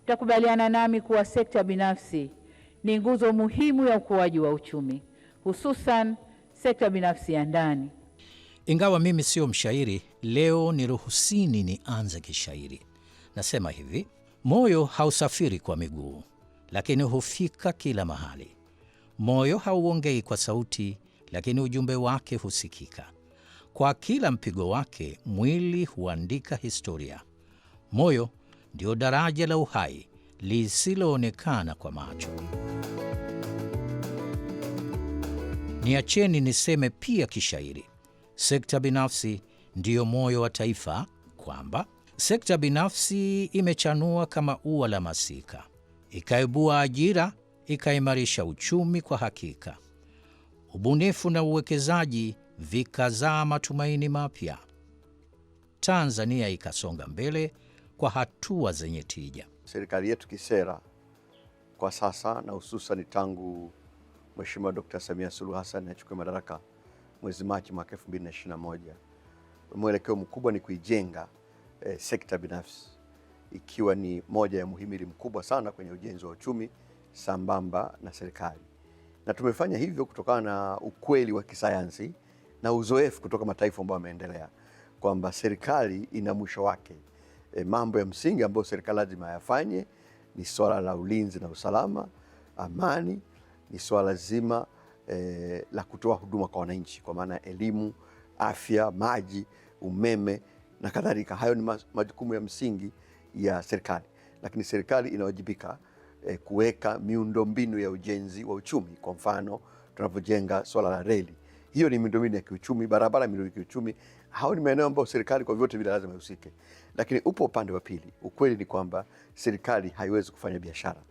Mtakubaliana nami kuwa sekta binafsi ni nguzo muhimu ya ukuaji wa uchumi, hususan sekta binafsi ya ndani. Ingawa mimi sio mshairi, leo niruhusini nianze kishairi. Nasema hivi: moyo hausafiri kwa miguu, lakini hufika kila mahali. Moyo hauongei kwa sauti, lakini ujumbe wake husikika. Kwa kila mpigo wake, mwili huandika historia. Moyo ndio daraja la uhai lisiloonekana kwa macho. Niacheni niseme pia kishairi, sekta binafsi ndiyo moyo wa taifa, kwamba sekta binafsi imechanua kama ua la masika, ikaibua ajira, ikaimarisha uchumi kwa hakika. Ubunifu na uwekezaji vikazaa matumaini mapya. Tanzania ikasonga mbele kwa hatua zenye tija. Serikali yetu kisera kwa sasa, na hususan tangu Mheshimiwa Dr. Samia Suluhu Hassan achukue madaraka mwezi Machi mwaka 2021, mwelekeo mkubwa ni kuijenga sekta binafsi, ikiwa ni moja ya muhimili mkubwa sana kwenye ujenzi wa uchumi sambamba na serikali. Na tumefanya hivyo kutokana na ukweli wa kisayansi na uzoefu kutoka mataifa ambayo yameendelea, kwamba serikali ina mwisho wake. Mambo ya msingi ambayo serikali lazima yafanye ni swala la ulinzi na usalama, amani, ni swala zima la kutoa huduma kwa wananchi, kwa maana elimu, afya, maji, umeme na kadhalika. Hayo ni majukumu ya msingi ya serikali, lakini serikali inawajibika kuweka miundombinu ya ujenzi wa uchumi. Kwa mfano, tunapojenga swala la reli, hiyo ni miundombinu ya kiuchumi, barabara, miundombinu ya kiuchumi. Hao ni maeneo ambayo serikali kwa vyote vile lazima ihusike. Lakini upo upande wa pili, ukweli ni kwamba serikali haiwezi kufanya biashara.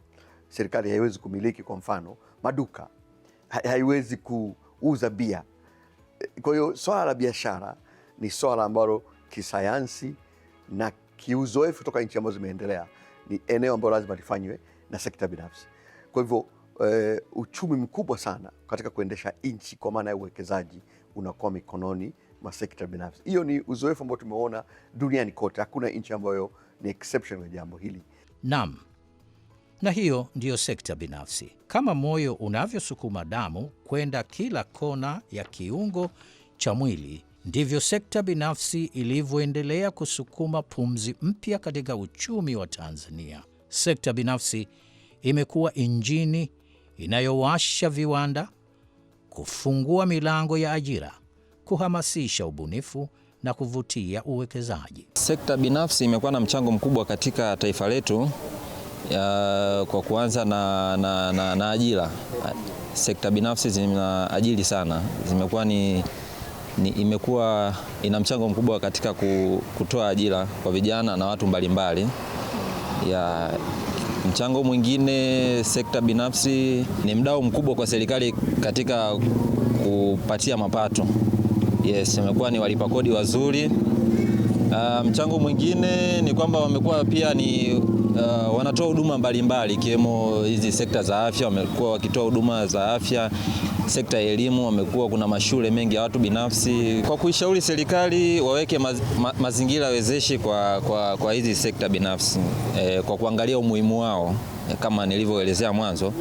Serikali haiwezi kumiliki kwa mfano maduka, haiwezi kuuza bia. Kwa hiyo swala la biashara ni swala ambalo kisayansi na kiuzoefu kutoka nchi ambazo zimeendelea ni eneo ambalo lazima lifanywe na sekta binafsi. Kwa hivyo uchumi mkubwa sana katika kuendesha nchi kwa maana ya uwekezaji unakuwa mikononi mwa sekta binafsi. Hiyo ni uzoefu ambao tumeona duniani kote. Hakuna nchi ambayo ni exception kwa jambo hili. Naam. Na hiyo ndiyo sekta binafsi. Kama moyo unavyosukuma damu kwenda kila kona ya kiungo cha mwili, ndivyo sekta binafsi ilivyoendelea kusukuma pumzi mpya katika uchumi wa Tanzania. Sekta binafsi imekuwa injini inayowasha viwanda, kufungua milango ya ajira, kuhamasisha ubunifu na kuvutia uwekezaji. Sekta binafsi imekuwa na mchango mkubwa katika taifa letu, kwa kuanza na ajira. Sekta binafsi zinaajiri sana, zimekuwa imekuwa ina mchango mkubwa katika kutoa ajira kwa vijana na watu mbalimbali. Mchango mwingine, sekta binafsi ni mdau mkubwa kwa serikali katika kupatia mapato. Yes, wamekuwa ni walipa kodi wazuri. Mchango mwingine ni kwamba wamekuwa pia ni wanatoa huduma mbalimbali, ikiwemo hizi sekta za afya. Wamekuwa wakitoa huduma za afya. Sekta ya elimu, wamekuwa kuna mashule mengi ya watu binafsi. Kwa kuishauri serikali waweke mazingira wezeshi kwa hizi sekta binafsi, kwa kuangalia umuhimu wao kama nilivyoelezea mwanzo,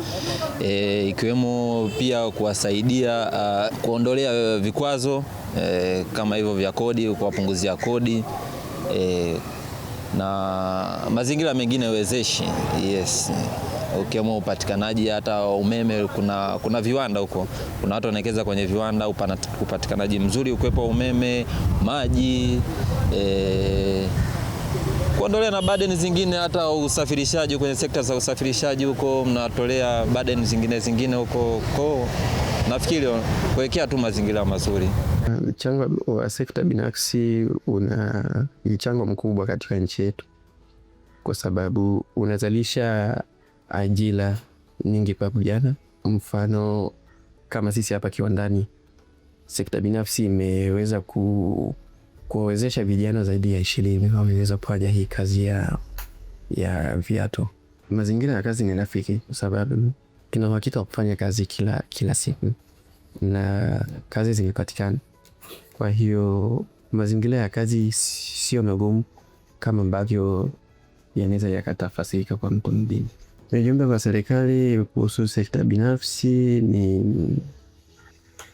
ikiwemo pia kuwasaidia kuondolea vikwazo kama hivyo vya kodi, kuwapunguzia kodi, na mazingira mengine wezeshi. Yes. Ukiwemo upatikanaji hata umeme, kuna viwanda huko, kuna watu wanawekeza kwenye viwanda, upatikanaji mzuri, ukwepo umeme, maji, kuondolea na burden zingine, hata usafirishaji. Kwenye sekta za usafirishaji huko mnatolea burden zingine huko. Kwa nafikiri kuwekea tu mazingira mazuri. Mchango wa sekta binafsi una mchango mkubwa katika nchi yetu, kwa sababu unazalisha ajira nyingi kwa vijana. Mfano kama sisi hapa kiwandani, sekta binafsi imeweza kuwawezesha vijana zaidi ya 20 waweza kufanya hii kazi ya viatu. Mazingira ya kazi ni rafiki, kwa sababu kina uhakika kufanya kazi kila siku na kazi zimepatikana. Kwa hiyo mazingira ya kazi sio magumu kama ambavyo yanaweza yakatafasirika kwa mtu mwingine. Ujumbe kwa serikali kuhusu sekta binafsi ni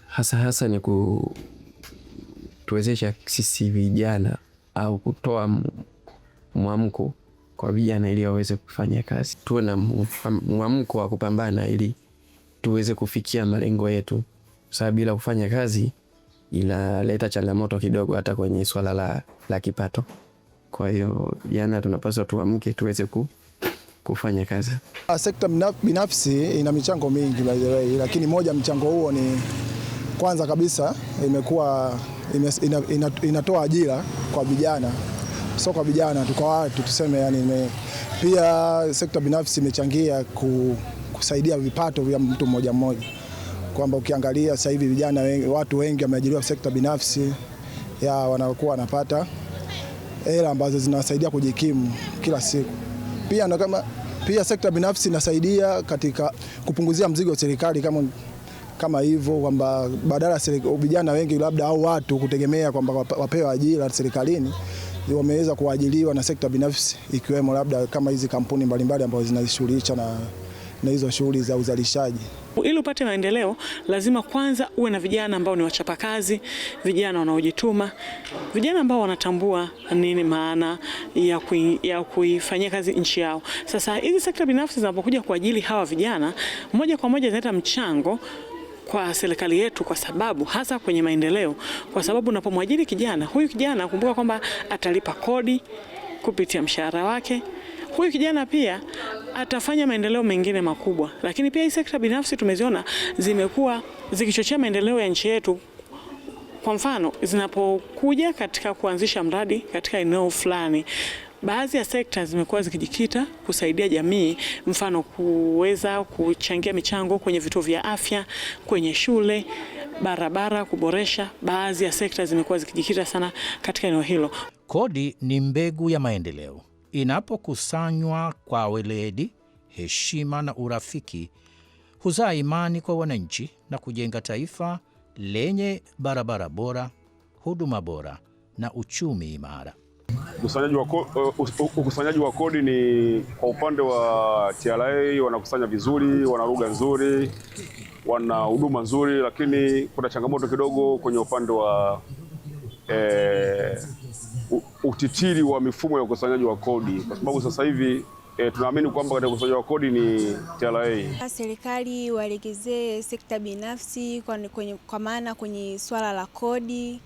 hasa ni kutuwezesha sisi vijana au kutoa mwamko kwa vijana ili waweze kufanya kazi. Tuwe na mwamko wa kupambana ili tuweze kufikia malengo yetu. Sababu bila kufanya kazi inaleta changamoto kidogo hata kwenye swala la kipato. Kwa hiyo vijana tunapaswa tuamke tuweze kufanya kazi. Sekta binafsi ina michango mingi by the way, lakini moja mchango huo ni kwanza kabisa inatoa ajira kwa vijana. Sio kwa vijana tu, kwa watu tuseme, yani pia sekta binafsi imechangia kusaidia vipato vya mtu mmoja mmoja. Kwamba ukiangalia sasa hivi vijana wengi, watu wengi wameajiriwa sekta binafsi, wanakuwa wanapata hela ambazo zinawasaidia kujikimu kila siku. Pia sekta binafsi inasaidia katika kupunguzia mzigo wa serikali kama hivyo, kwamba badala vijana wengi labda au watu kutegemea kwamba wapewe ajira serikalini, wameweza kuajiriwa na sekta binafsi, ikiwemo labda kama hizi kampuni mbalimbali ambazo zinajishughulisha na hizo shughuli za uzalishaji. Ili upate maendeleo lazima kwanza uwe na vijana ambao ni wachapakazi, vijana wanaojituma, vijana ambao wanatambua nini maana ya kuifanyia kazi nchi yao. Sasa hizi sekta binafsi zinapokuja kuajili hawa vijana, moja kwa moja zinaleta mchango kwa serikali yetu, kwa sababu hasa kwenye maendeleo, kwa sababu unapomwajiri kijana, huyu kijana kumbuka kwamba atalipa kodi kupitia mshahara wake. Huyu kijana pia atafanya maendeleo mengine makubwa. Lakini pia hii sekta binafsi tumeziona zimekuwa zikichochea maendeleo ya nchi yetu. Kwa mfano, zinapokuja katika kuanzisha mradi katika eneo fulani, baadhi ya sekta zimekuwa zikijikita kusaidia jamii, mfano kuweza kuchangia michango kwenye vituo vya afya, kwenye shule, barabara, kuboresha. Baadhi ya sekta zimekuwa zikijikita sana katika eneo hilo. Kodi ni mbegu ya maendeleo. Inapokusanywa kwa weledi, heshima na urafiki, huzaa imani kwa wananchi na kujenga taifa lenye barabara bora, huduma bora na uchumi imara. Ukusanyaji wa kodi ni kwa upande wa TRA, wanakusanya vizuri, wana lugha nzuri, wana huduma nzuri, lakini kuna changamoto kidogo kwenye upande wa utitiri wa mifumo ya ukusanyaji wa kodi, kwa sababu sasa hivi tunaamini kwamba katika ukusanyaji wa kodi ni TRA. Serikali walegezee sekta binafsi kwa maana kwenye swala la kodi,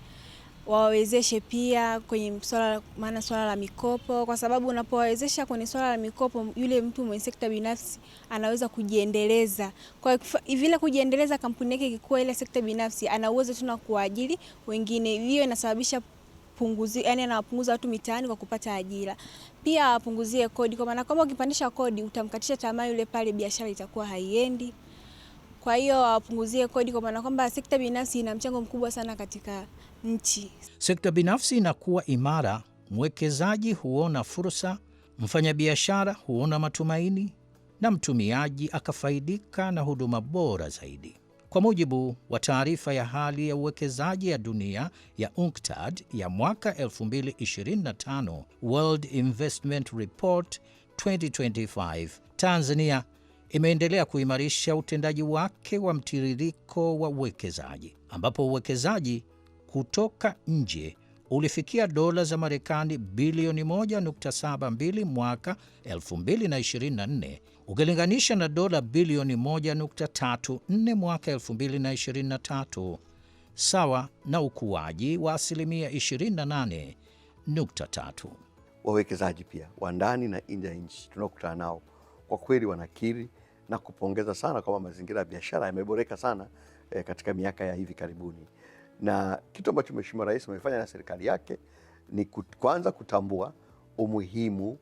wawezeshe pia kwenye swala la mikopo, kwa sababu unapowawezesha kwenye swala la mikopo, yule mtu mwenye sekta binafsi anaweza kujiendeleza. Kwa vile kujiendeleza, kampuni yake ikikua, ile sekta binafsi ana uwezo tuna kuajiri wengine. Hiyo inasababisha anawapunguza watu mitaani kwa kupata ajira. Pia wapunguzie kodi, kwa maana kama ukipandisha kodi utamkatisha tamaa yule pale, biashara itakuwa haiendi. Kwa hiyo wapunguzie kodi, kwa maana kwamba sekta binafsi ina mchango mkubwa sana katika nchi. Sekta binafsi inakuwa imara, mwekezaji huona fursa, mfanyabiashara huona matumaini na mtumiaji akafaidika na huduma bora zaidi. Kwa mujibu wa taarifa ya hali ya uwekezaji ya dunia ya UNCTAD ya mwaka 2025, World Investment Report 2025, Tanzania imeendelea kuimarisha utendaji wake wa mtiririko wa uwekezaji, ambapo uwekezaji kutoka nje ulifikia dola za Marekani bilioni 1.72 mwaka 2024 ukilinganisha na dola bilioni 1.34 mwaka 2023, sawa na ukuaji wa asilimia 28.3. Wawekezaji pia wa ndani na nje ya nchi tunakutana nao, kwa kweli wanakiri na kupongeza sana kwamba mazingira ya biashara yameboreka sana katika miaka ya hivi karibuni. Na kitu ambacho Mheshimiwa Rais amefanya na serikali yake ni kwanza kutambua umuhimu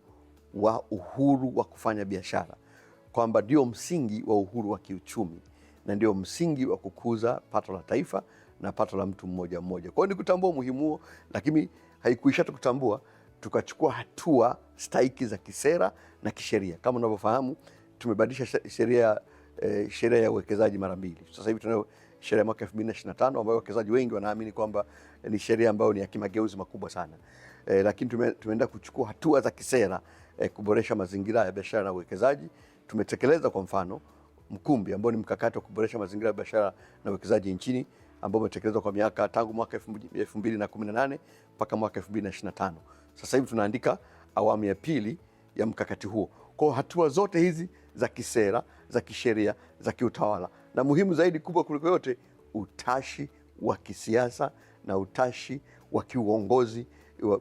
wa uhuru wa kufanya biashara, kwamba ndio msingi wa uhuru wa kiuchumi na ndio msingi wa kukuza pato la taifa na pato la mtu mmoja mmoja. Kwa hiyo ni kutambua umuhimu huo, lakini haikuisha tukutambua, tukachukua hatua stahiki za kisera na kisheria. Kama unavyofahamu, tumebadilisha sheria ya uwekezaji mara mbili. Sasa hivi tunayo sheria ya mwaka 2025 ambayo wawekezaji wengi wanaamini kwamba ni sheria ambayo ni ya kimageuzi makubwa sana. Lakini tumeenda kuchukua hatua za kisera kuboresha mazingira ya biashara na uwekezaji. Tumetekeleza kwa mfano Mkumbi ambao ni mkakati wa kuboresha mazingira ya biashara na uwekezaji nchini ambao umetekelezwa kwa miaka tangu mwaka 2018 mpaka mwaka 2025. Sasa hivi tunaandika awamu ya pili ya mkakati huo. Kwa hatua zote hizi za kisera, za kisheria, za kiutawala, na muhimu zaidi kubwa kuliko yote, utashi wa kisiasa na utashi wa kiuongozi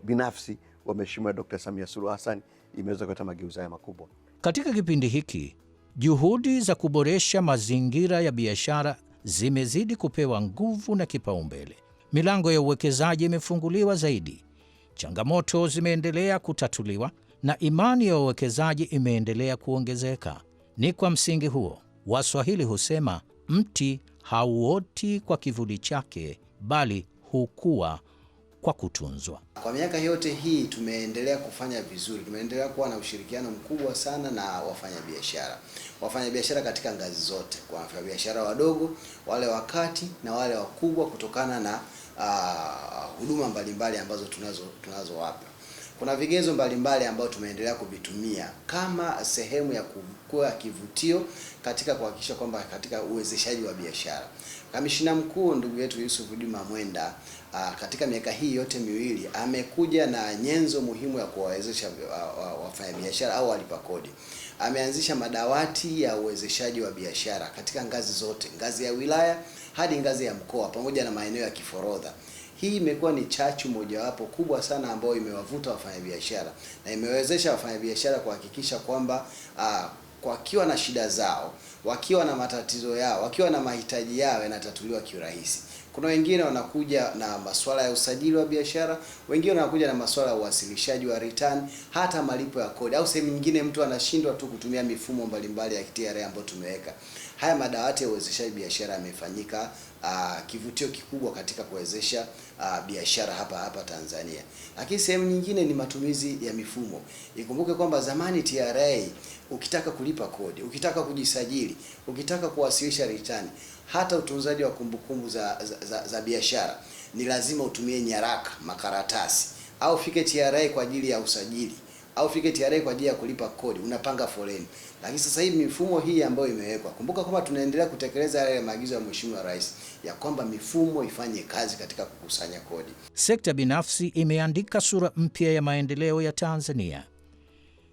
binafsi wa Mheshimiwa Dr. Samia Suluhu Hassan imeweza kuleta mageuzi haya makubwa. Katika kipindi hiki, juhudi za kuboresha mazingira ya biashara zimezidi kupewa nguvu na kipaumbele. Milango ya uwekezaji imefunguliwa zaidi, changamoto zimeendelea kutatuliwa na imani ya wawekezaji imeendelea kuongezeka. Ni kwa msingi huo, Waswahili husema mti hauoti kwa kivuli chake, bali hukua kwa kutunzwa. Kwa miaka yote hii tumeendelea kufanya vizuri, tumeendelea kuwa na ushirikiano mkubwa sana na wafanyabiashara katika ngazi zote, kwa wafanyabiashara wadogo, wale wakati na wale wakubwa, kutokana na huduma mbalimbali ambazo tunazowapa. Kuna vigezo mbalimbali ambao tumeendelea kuvitumia kama sehemu ya kuwa kivutio katika kuhakikisha kwamba katika uwezeshaji wa biashara. Kamishina mkuu ndugu yetu Yusuf Juma Mwenda katika miaka hii yote miwili amekuja na nyenzo muhimu ya kuwawezesha wafanyabiashara au walipa kodi. Ameanzisha madawati ya uwezeshaji wa biashara katika ngazi zote, ngazi ya wilaya hadi ngazi ya mkoa pamoja na maeneo ya kiforodha. Hii imekuwa ni chachu mojawapo kubwa sana ambayo imewavuta wafanyabiashara na imewezesha wafanyabiashara kuhakikisha kwamba wakiwa na shida zao, wakiwa na matatizo yao, wakiwa na mahitaji yao yanatatuliwa kiurahisi. Kuna wengine wanakuja na masuala ya usajili wa biashara, wengine wanakuja na masuala ya uwasilishaji wa return, hata malipo ya kodi, au sehemu nyingine mtu anashindwa tu kutumia mifumo mbalimbali ya TRA ambayo tumeweka. Haya madawati ya uwezeshaji biashara yamefanyika kivutio kikubwa katika kuwezesha biashara hapa Tanzania. Lakini sehemu nyingine ni matumizi ya mifumo. Ikumbuke kwamba zamani TRA ukitaka kulipa kodi, ukitaka kujisajili, ukitaka kuwasilisha return, hata utunzaji wa kumbukumbu za biashara ni lazima utumie nyaraka, makaratasi, au fike TRA kwa ajili ya usajili, au fike TRA kwa ajili ya kulipa kodi, unapanga foleni. Lakini sasa hivi mifumo hii ambayo imewekwa, kumbuka kwamba tunaendelea kutekeleza yale maagizo ya Mheshimiwa Rais ya kwamba mifumo ifanye kazi katika kukusanya kodi. Sekta binafsi imeandika sura mpya ya maendeleo ya Tanzania.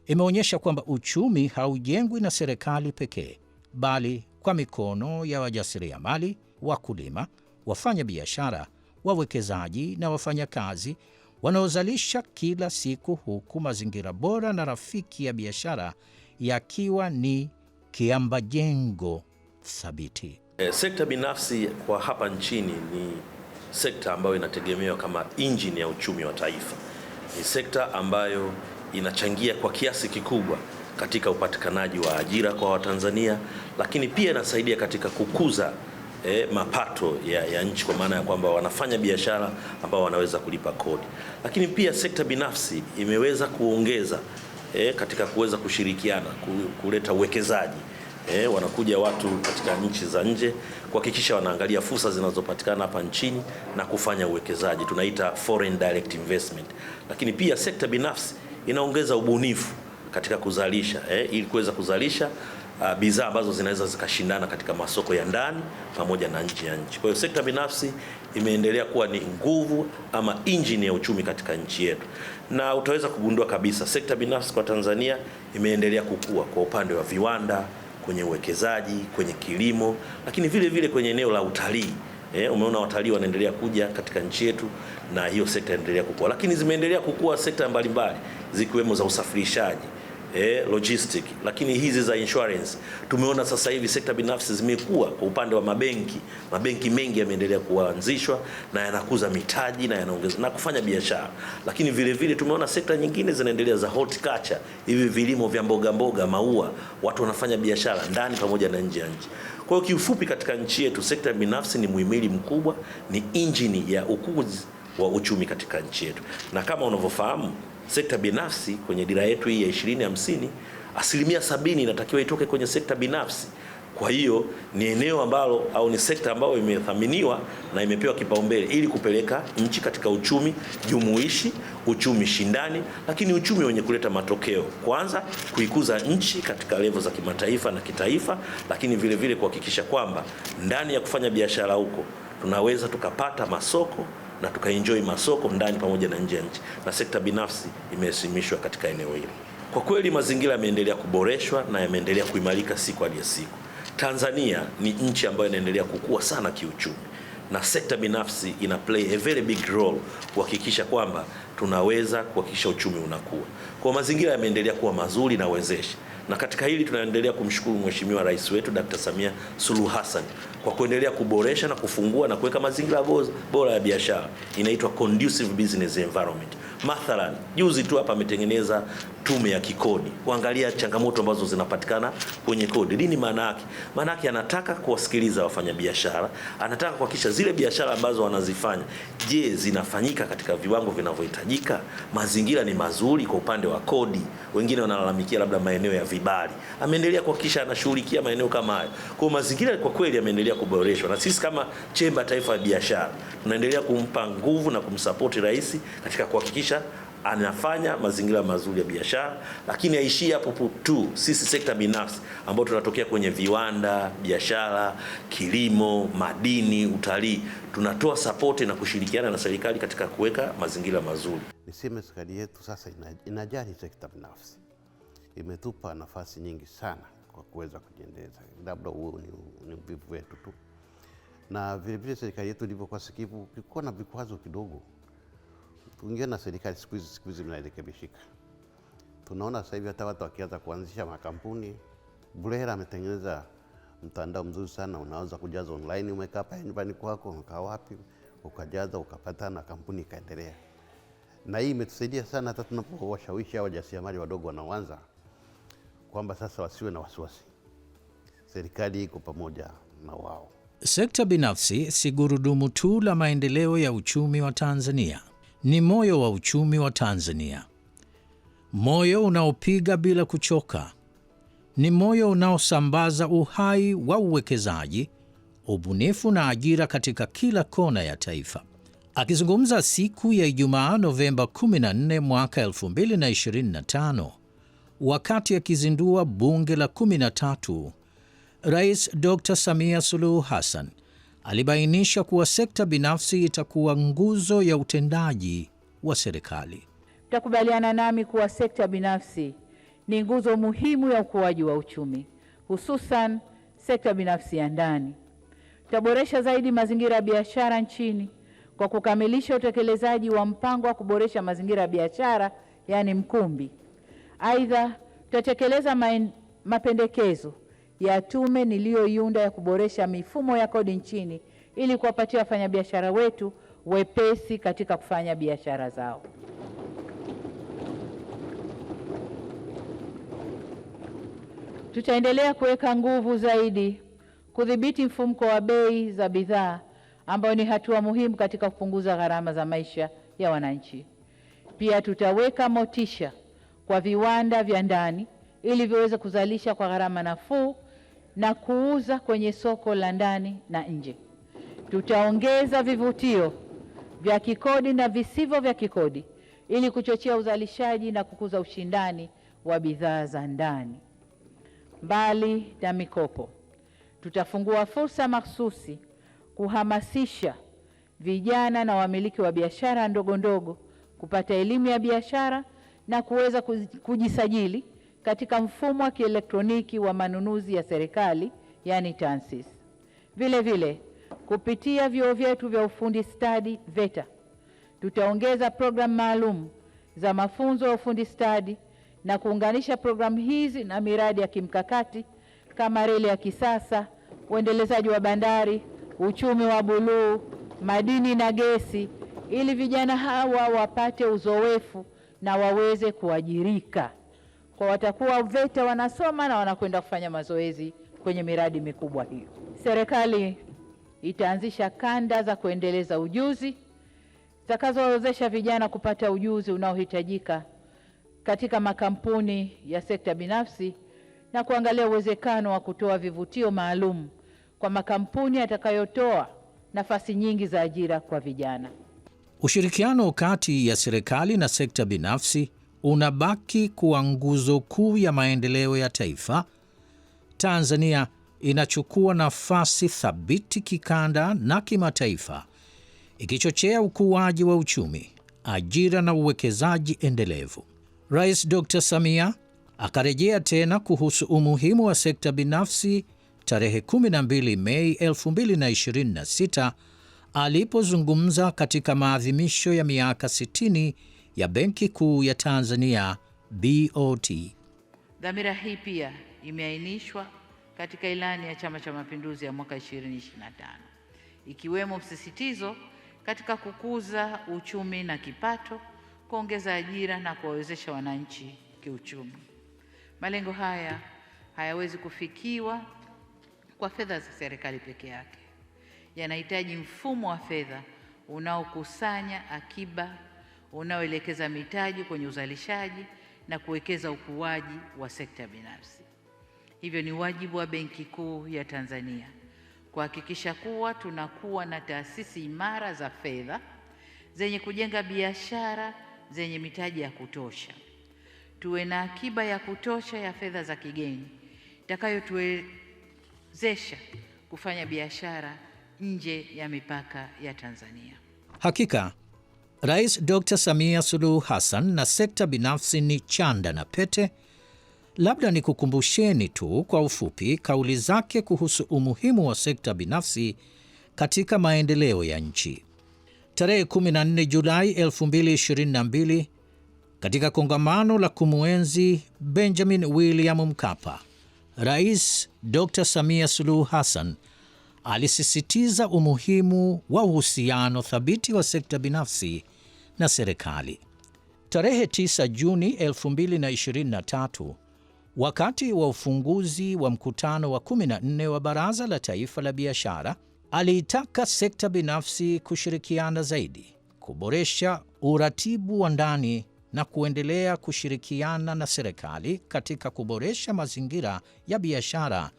Imeonyesha kwamba uchumi haujengwi na serikali pekee, bali kwa mikono ya wajasiriamali, wakulima, wafanya biashara, wawekezaji na wafanyakazi wanaozalisha kila siku, huku mazingira bora na rafiki ya biashara yakiwa ni kiambajengo thabiti. Sekta binafsi kwa hapa nchini ni sekta ambayo inategemewa kama injini ya uchumi wa taifa. Ni sekta ambayo inachangia kwa kiasi kikubwa katika upatikanaji wa ajira kwa Watanzania, lakini pia inasaidia katika kukuza mapato ya nchi, kwa maana ya kwamba wanafanya biashara ambao wanaweza kulipa kodi. Lakini pia sekta binafsi imeweza kuongeza katika kuweza kushirikiana kuleta uwekezaji. Wanakuja watu katika nchi za nje kuhakikisha wanaangalia fursa zinazopatikana hapa nchini na kufanya uwekezaji, tunaita foreign direct investment. Lakini pia sekta binafsi inaongeza ubunifu katika kuzalisha ili kuweza kuzalisha bidhaa ambazo zinaweza zikashindana katika masoko ya ndani pamoja na nje ya nchi. Kwa hiyo sekta binafsi imeendelea kuwa ni nguvu ama injini ya uchumi katika nchi yetu, na utaweza kugundua kabisa sekta binafsi kwa Tanzania imeendelea kukua kwa upande wa viwanda, kwenye uwekezaji, kwenye kilimo, lakini vile vile kwenye eneo la utalii. Umeona watalii wanaendelea kuja katika nchi yetu na hiyo sekta inaendelea kukua. Lakini zimeendelea kukua sekta mbalimbali zikiwemo za usafirishaji, logistic, lakini hizi za insurance. Tumeona sasa hivi sekta binafsi zimekuwa kwa upande wa mabenki mengi yameendelea kuanzishwa na yanakuza mitaji na yanaongeza na kufanya biashara. Lakini vile vile tumeona sekta nyingine zinaendelea za horticulture, hivi vilimo vya mboga, maua, watu wanafanya biashara ndani pamoja na nje ya nchi. Kwa hiyo kiufupi, katika nchi yetu sekta binafsi ni muhimili mkubwa, ni injini ya ukuzi wa uchumi katika nchi yetu. Na kama unavyofahamu, sekta binafsi kwenye dira yetu hii ya 2050, 70% inatakiwa itoke kwenye sekta binafsi Kwa hiyo ni eneo ambalo au ni sekta ambayo imethaminiwa na imepewa kipaumbele ili kupeleka nchi katika uchumi jumuishi, uchumi shindani, lakini uchumi wenye kuleta matokeo. Kwanza kuikuza nchi katika level za kimataifa na kitaifa, lakini vile vile kuhakikisha kwamba ndani ya kufanya biashara huko tunaweza tukapata masoko na tukaenjoy masoko ndani pamoja na nje ya nchi, na sekta binafsi imesimamishwa katika eneo hili. Kwa kweli mazingira yameendelea kuboreshwa na yameendelea kuimarika siku hadi siku. Tanzania ni nchi ambayo inaendelea kukua sana kiuchumi, na sekta binafsi ina play a very big role kuhakikisha kwamba tunaweza kuhakikisha uchumi unakuwa. Kwa mazingira yameendelea kuwa mazuri na wezeshi, na katika hili tunaendelea kumshukuru Mheshimiwa Rais wetu Dr. Samia Suluhu Hassan kwa kuendelea kuboresha na kufungua na kuweka mazingira bora ya biashara, inaitwa conducive business environment. Mathalan, juzi tu hapa ametengeneza tume ya kikodi kuangalia changamoto ambazo zinapatikana kwenye kodi. Nini maana yake? Maana yake anataka kuwasikiliza wafanyabiashara, anataka kuhakikisha zile biashara ambazo wanazifanya, je, zinafanyika katika viwango vinavyohitajika? Mazingira ni mazuri kwa upande wa kodi. Wengine wanalalamikia labda maeneo ya vibali. Ameendelea kuhakikisha anashughulikia maeneo kama hayo. Kwa mazingira kwa kweli yameendelea kuboreshwa, na sisi kama Chemba Taifa ya Biashara tunaendelea kumpa nguvu na kumsupport rais katika kuhakikisha anafanya mazingira mazuri ya biashara. Lakini haishii hapo tu. Sisi sekta binafsi ambao tunatokea kwenye viwanda, biashara, kilimo, madini, utalii, tunatoa support na kushirikiana na serikali katika kuweka mazingira mazuri. Niseme serikali yetu sasa inajali sekta binafsi. Imetupa nafasi nyingi sana kwa kuweza kujiendeleza. Labda huo ni uvivu wetu tu. Na vile vile serikali yetu ilivyokuwa sikivu, kulikuwa na vikwazo kidogo. Tuingia na serikali siku hizi vinarekebishika. Tunaona sasa hivi hata watu wakianza kuanzisha makampuni. Bulera ametengeneza mtandao mzuri sana, unaweza kujaza online, umekaa hapa nyumbani kwako, umekaa wapi, ukajaza ukapata na kampuni ikaendelea. Na hii imetusaidia sana hata tunapowashawishi hao wajasiriamali wadogo wanaoanza kwamba sasa wasiwe na wasiwasi. Serikali iko pamoja na wao. Sekta binafsi si gurudumu tu la maendeleo ya uchumi wa Tanzania. Ni moyo wa uchumi wa Tanzania, moyo unaopiga bila kuchoka. Ni moyo unaosambaza uhai wa uwekezaji, ubunifu na ajira katika kila kona ya taifa. Akizungumza siku ya Ijumaa Novemba 14 mwaka 2025, wakati akizindua bunge la 13, Rais Dr. Samia Suluhu Hassan alibainisha kuwa sekta binafsi itakuwa nguzo ya utendaji wa serikali. Mtakubaliana nami kuwa sekta binafsi ni nguzo muhimu ya ukuaji wa uchumi, hususan sekta binafsi ya ndani. Tutaboresha zaidi mazingira ya biashara nchini kwa kukamilisha utekelezaji wa mpango wa kuboresha mazingira ya biashara, yani Mkumbi. Aidha, tutatekeleza mapendekezo ya tume niliyoiunda ya kuboresha mifumo ya kodi nchini ili kuwapatia wafanyabiashara wetu wepesi katika kufanya biashara zao. Tutaendelea kuweka nguvu zaidi kudhibiti mfumuko wa bei za bidhaa, ambayo ni hatua muhimu katika kupunguza gharama za maisha ya wananchi. Pia tutaweka motisha kwa viwanda vya ndani ili viweze kuzalisha kwa gharama nafuu na kuuza kwenye soko la ndani na nje. Tutaongeza vivutio vya kikodi na visivyo vya kikodi ili kuchochea uzalishaji na kukuza ushindani wa bidhaa za ndani. Mbali na mikopo, tutafungua fursa mahsusi kuhamasisha vijana na wamiliki wa biashara ndogo ndogo kupata elimu ya biashara na kuweza kujisajili katika mfumo wa kielektroniki wa manunuzi ya serikali, yani TANSIS. Vile vile, kupitia vyuo vyetu vya ufundi stadi VETA, tutaongeza programu maalum za mafunzo ya ufundi stadi na kuunganisha programu hizi na miradi ya kimkakati kama reli ya kisasa, uendelezaji wa bandari, uchumi wa buluu, madini na gesi, ili vijana hawa wapate uzoefu na waweze kuajirika. Kwa watakuwa VETA wanasoma na wanakwenda kufanya mazoezi kwenye miradi mikubwa hiyo. Serikali itaanzisha kanda za kuendeleza ujuzi zitakazowezesha vijana kupata ujuzi unaohitajika katika makampuni ya sekta binafsi na kuangalia uwezekano wa kutoa vivutio maalum kwa makampuni yatakayotoa nafasi nyingi za ajira kwa vijana. Ushirikiano kati ya serikali na sekta binafsi unabaki kuwa nguzo kuu ya maendeleo ya taifa. Tanzania inachukua nafasi thabiti kikanda na kimataifa, ikichochea ukuaji wa uchumi, ajira na uwekezaji endelevu. Rais Dr. Samia akarejea tena kuhusu umuhimu wa sekta binafsi tarehe 12 Mei 2026 alipozungumza katika maadhimisho ya miaka 60 ya Benki Kuu ya Tanzania BOT. Dhamira hii pia imeainishwa katika ilani ya Chama cha Mapinduzi ya mwaka 2025, ikiwemo msisitizo katika kukuza uchumi na kipato, kuongeza ajira na kuwawezesha wananchi kiuchumi. Malengo haya hayawezi kufikiwa kwa fedha za serikali peke yake. Yanahitaji mfumo wa fedha unaokusanya akiba, unaoelekeza mitaji kwenye uzalishaji na kuwekeza ukuaji wa sekta binafsi. Hivyo ni wajibu wa Benki Kuu ya Tanzania kuhakikisha kuwa tunakuwa na taasisi imara za fedha zenye kujenga biashara zenye mitaji ya kutosha. Tuwe na akiba ya kutosha ya fedha za kigeni itakayotuwezesha kufanya biashara nje ya mipaka ya Tanzania. Hakika, Rais Dr. Samia Suluhu Hassan na sekta binafsi ni chanda na pete. Labda nikukumbusheni tu kwa ufupi kauli zake kuhusu umuhimu wa sekta binafsi katika maendeleo ya nchi. Tarehe 14 Julai 2022, katika kongamano la kumuenzi Benjamin William Mkapa, Rais Dr. Samia Suluhu Hassan alisisitiza umuhimu wa uhusiano thabiti wa sekta binafsi na serikali. Tarehe 9 Juni 2023, wakati wa ufunguzi wa mkutano wa 14 wa Baraza la Taifa la Biashara, aliitaka sekta binafsi kushirikiana zaidi, kuboresha uratibu wa ndani na kuendelea kushirikiana na serikali katika kuboresha mazingira ya biashara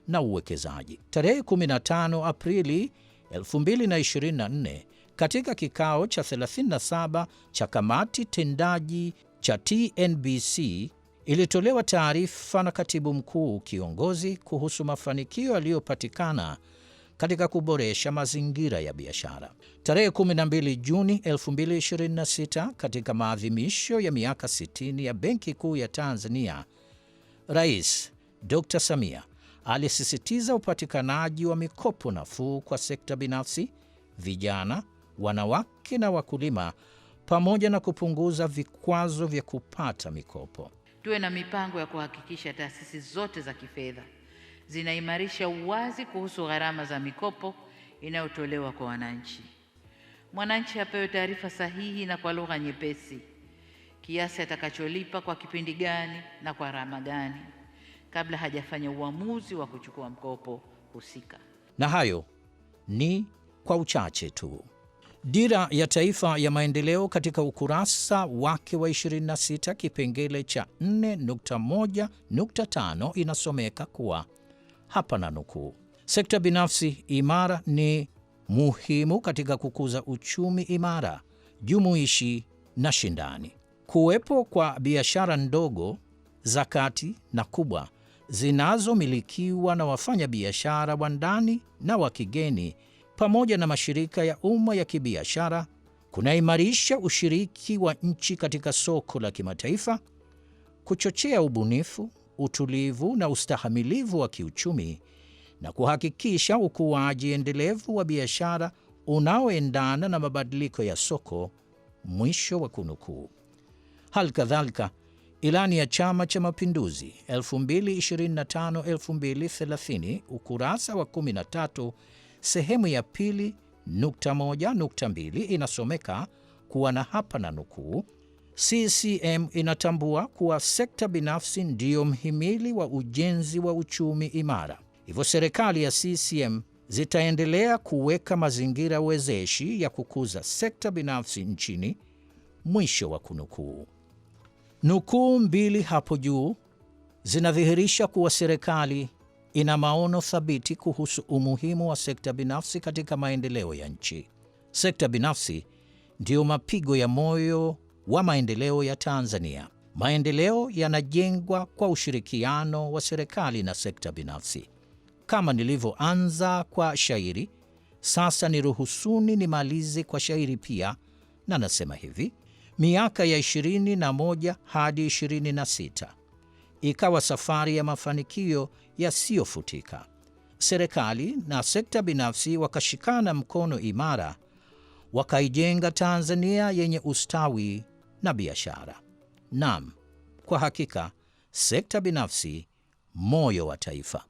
na uwekezaji. Tarehe 15 Aprili 2024, katika kikao cha 37 cha kamati tendaji cha TNBC, ilitolewa taarifa na Katibu Mkuu Kiongozi kuhusu mafanikio yaliyopatikana katika kuboresha mazingira ya biashara. Tarehe 12 Juni 2026, katika maadhimisho ya miaka 60 ya Benki Kuu ya Tanzania, Rais Dr. Samia alisisitiza upatikanaji wa mikopo nafuu kwa sekta binafsi, vijana, wanawake na wakulima, pamoja na kupunguza vikwazo vya kupata mikopo. Tuwe na mipango ya kuhakikisha taasisi zote za kifedha zinaimarisha uwazi kuhusu gharama za mikopo inayotolewa kwa wananchi. Mwananchi apewe taarifa sahihi na kwa lugha nyepesi, kiasi atakacholipa kwa kipindi gani na kwa gharama gani, kabla hajafanya uamuzi wa kuchukua mkopo husika. Na hayo ni kwa uchache tu. Dira ya Taifa ya Maendeleo katika ukurasa wake wa 26 kipengele cha 4.1.5 inasomeka kuwa, hapa na nukuu, sekta binafsi imara ni muhimu katika kukuza uchumi imara, jumuishi na shindani. Kuwepo kwa biashara ndogo, za kati na kubwa zinazomilikiwa na wafanyabiashara wa ndani na wa kigeni pamoja na mashirika ya umma ya kibiashara kunaimarisha ushiriki wa nchi katika soko la kimataifa, kuchochea ubunifu, utulivu na ustahimilivu wa kiuchumi na kuhakikisha ukuaji endelevu wa biashara unaoendana na mabadiliko ya soko. Mwisho wa kunukuu. Hali kadhalika, Ilani ya Chama cha Mapinduzi 2025-2030 ukurasa wa 13 sehemu ya 2.1.2 inasomeka kuwa, na hapa na nukuu, CCM inatambua kuwa sekta binafsi ndiyo mhimili wa ujenzi wa uchumi imara. Hivyo serikali ya CCM zitaendelea kuweka mazingira wezeshi ya kukuza sekta binafsi nchini. Mwisho wa kunukuu. Nukuu mbili hapo juu zinadhihirisha kuwa serikali ina maono thabiti kuhusu umuhimu wa sekta binafsi katika maendeleo ya nchi. Sekta binafsi ndiyo mapigo ya moyo wa maendeleo ya Tanzania. Maendeleo yanajengwa kwa ushirikiano wa serikali na sekta binafsi. Kama nilivyoanza kwa shairi, sasa niruhusuni nimalize kwa shairi pia, na nasema hivi: miaka ya 21 hadi 26 ikawa safari ya mafanikio yasiyofutika. Serikali na sekta binafsi wakashikana mkono imara, wakaijenga Tanzania yenye ustawi na biashara. Naam, kwa hakika sekta binafsi moyo wa taifa.